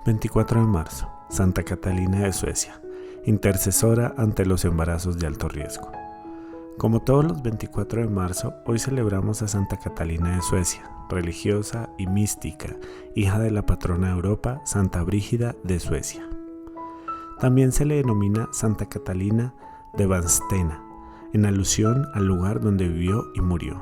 24 de marzo, Santa Catalina de Suecia, intercesora ante los embarazos de alto riesgo. Como todos los 24 de marzo, hoy celebramos a Santa Catalina de Suecia, religiosa y mística, hija de la patrona de Europa, Santa Brígida de Suecia. También se le denomina Santa Catalina de Vadstena, en alusión al lugar donde vivió y murió.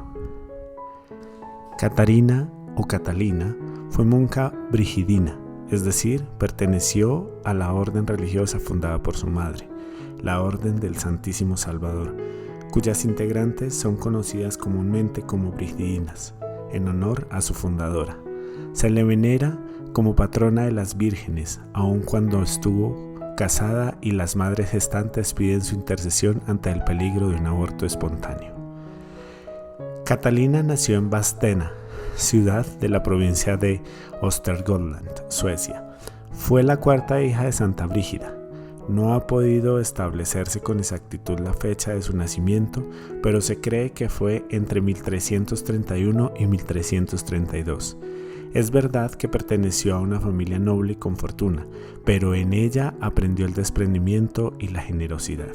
Catarina o Catalina fue monja brigidina, es decir, perteneció a la orden religiosa fundada por su madre, la Orden del Santísimo Salvador, cuyas integrantes son conocidas comúnmente como brigidinas, en honor a su fundadora. Se le venera como patrona de las vírgenes, aun cuando estuvo casada, y las madres gestantes piden su intercesión ante el peligro de un aborto espontáneo. Catalina nació en Vadstena, ciudad de la provincia de Östergötland, Suecia. Fue la cuarta hija de Santa Brígida. No ha podido establecerse con exactitud la fecha de su nacimiento, pero se cree que fue entre 1331 y 1332. Es verdad que perteneció a una familia noble y con fortuna, pero en ella aprendió el desprendimiento y la generosidad.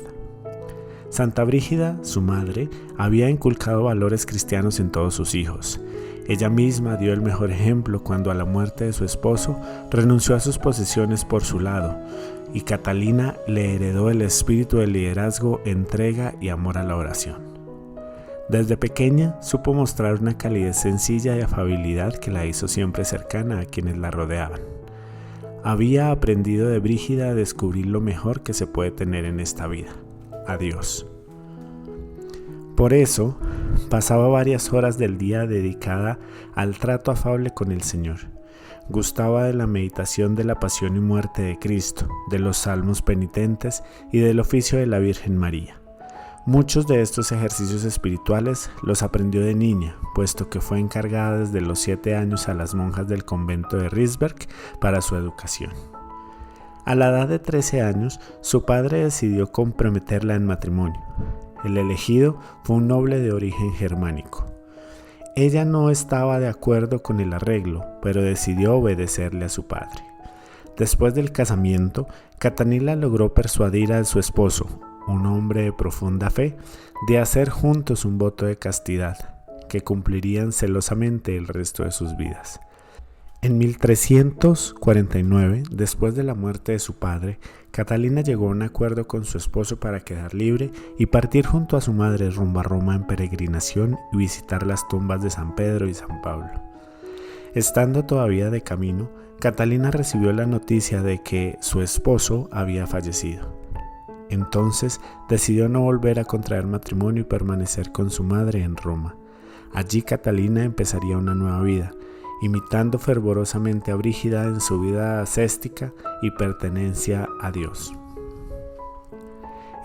Santa Brígida, su madre, había inculcado valores cristianos en todos sus hijos. Ella misma dio el mejor ejemplo cuando, a la muerte de su esposo, renunció a sus posesiones por su lado, y Catalina le heredó el espíritu de liderazgo, entrega y amor a la oración. Desde pequeña supo mostrar una calidez sencilla y afabilidad que la hizo siempre cercana a quienes la rodeaban. Había aprendido de Brígida a descubrir lo mejor que se puede tener en esta vida: a Dios. Por eso, pasaba varias horas del día dedicada al trato afable con el Señor. Gustaba de la meditación de la pasión y muerte de Cristo, de los salmos penitentes y del oficio de la Virgen María. Muchos de estos ejercicios espirituales los aprendió de niña, puesto que fue encargada desde los 7 años a las monjas del convento de Risberg para su educación. A la edad de 13 años, su padre decidió comprometerla en matrimonio. El elegido fue un noble de origen germánico. Ella no estaba de acuerdo con el arreglo, pero decidió obedecerle a su padre. Después del casamiento, Catalina logró persuadir a su esposo, un hombre de profunda fe, de hacer juntos un voto de castidad, que cumplirían celosamente el resto de sus vidas. En 1349, después de la muerte de su padre, Catalina llegó a un acuerdo con su esposo para quedar libre y partir junto a su madre rumbo a Roma en peregrinación y visitar las tumbas de San Pedro y San Pablo. Estando todavía de camino, Catalina recibió la noticia de que su esposo había fallecido. Entonces decidió no volver a contraer matrimonio y permanecer con su madre en Roma. Allí Catalina empezaría una nueva vida, imitando fervorosamente a Brígida en su vida ascética y pertenencia a Dios.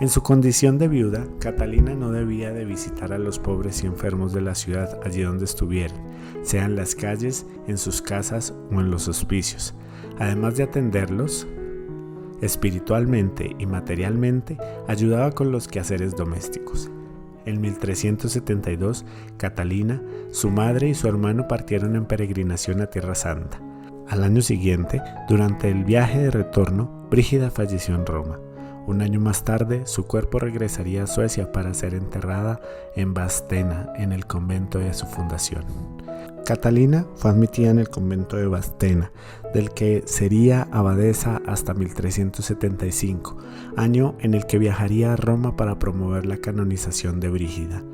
En su condición de viuda, Catalina no debía de visitar a los pobres y enfermos de la ciudad allí donde estuvieran, sea en las calles, en sus casas o en los hospicios. Además de atenderlos espiritualmente y materialmente, ayudaba con los quehaceres domésticos. En 1372, Catalina, su madre y su hermano partieron en peregrinación a Tierra Santa. Al año siguiente, durante el viaje de retorno, Brígida falleció en Roma. Un año más tarde, su cuerpo regresaría a Suecia para ser enterrada en Vadstena, en el convento de su fundación. Catalina fue admitida en el convento de Vadstena, del que sería abadesa hasta 1375, año en el que viajaría a Roma para promover la canonización de Brígida.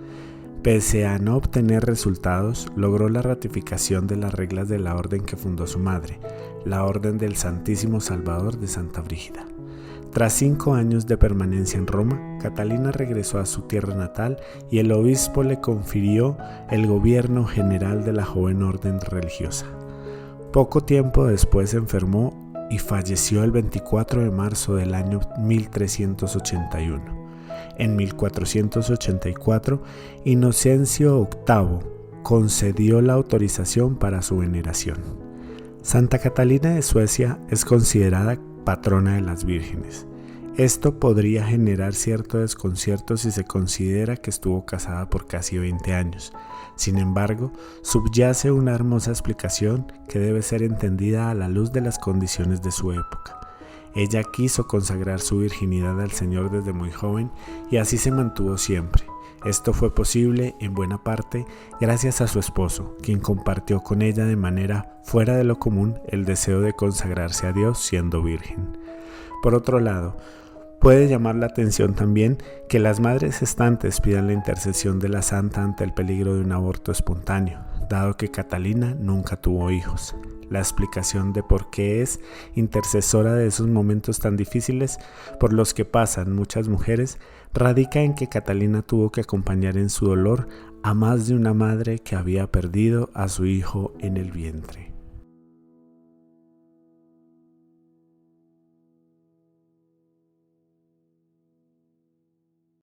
Pese a no obtener resultados, logró la ratificación de las reglas de la orden que fundó su madre, la Orden del Santísimo Salvador de Santa Brígida. Tras 5 años de permanencia en Roma, Catalina regresó a su tierra natal y el obispo le confirió el gobierno general de la joven orden religiosa. Poco tiempo después enfermó y falleció el 24 de marzo del año 1381. En 1484, Inocencio VIII concedió la autorización para su veneración. Santa Catalina de Suecia es considerada patrona de las vírgenes. Esto podría generar cierto desconcierto si se considera que estuvo casada por casi 20 años. Sin embargo, subyace una hermosa explicación que debe ser entendida a la luz de las condiciones de su época. Ella quiso consagrar su virginidad al Señor desde muy joven y así se mantuvo siempre. Esto fue posible, en buena parte, gracias a su esposo, quien compartió con ella de manera fuera de lo común el deseo de consagrarse a Dios siendo virgen. Por otro lado, puede llamar la atención también que las madres gestantes pidan la intercesión de la santa ante el peligro de un aborto espontáneo, dado que Catalina nunca tuvo hijos. La explicación de por qué es intercesora de esos momentos tan difíciles por los que pasan muchas mujeres radica en que Catalina tuvo que acompañar en su dolor a más de una madre que había perdido a su hijo en el vientre.